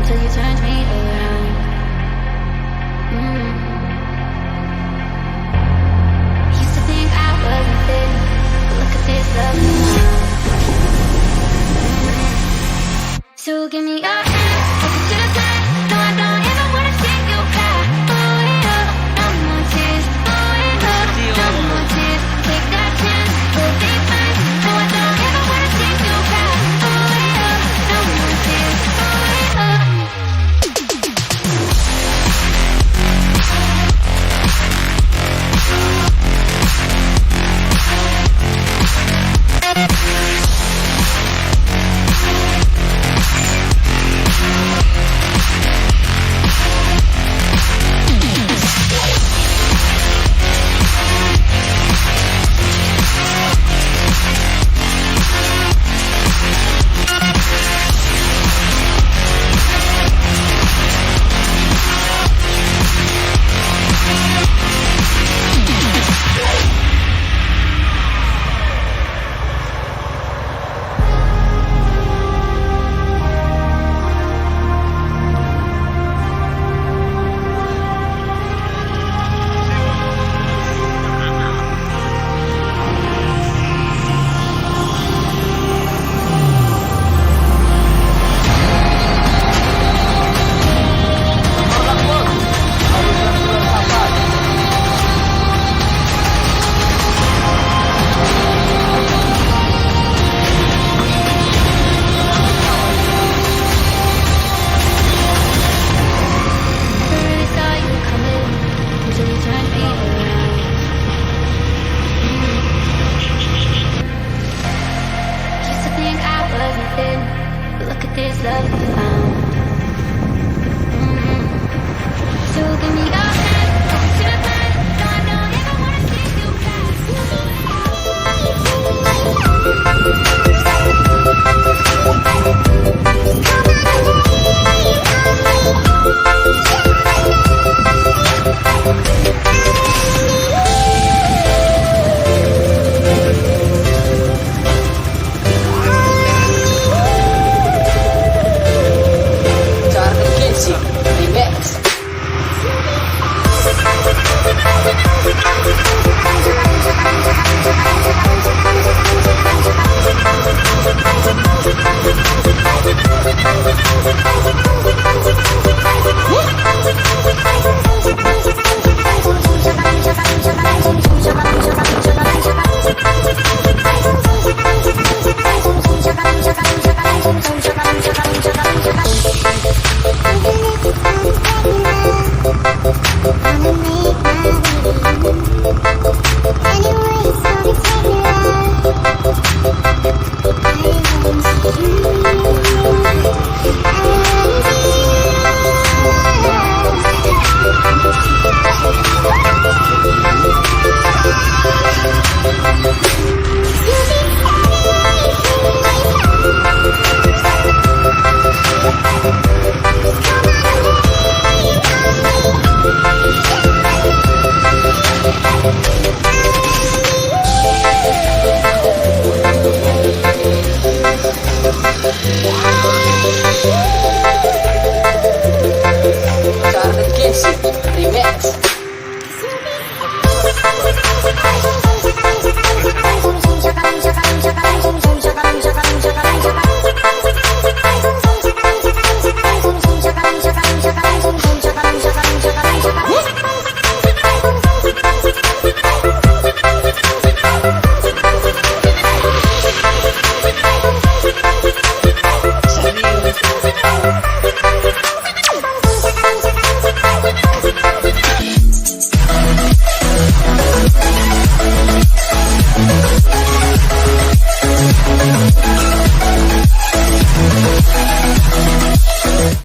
till you turned me around. Used to think I wasn't thin, but look at this love now. So give me your hand, take it to the side. No, I don't ever wanna see you cry. Oh yeah, no more tears. Oh yeah, no more tears. Take that chance, we'll be fine. No, I don't ever wanna see you cry. Oh yeah, no more tears. Oh yeah. Look at this love we found. So give me your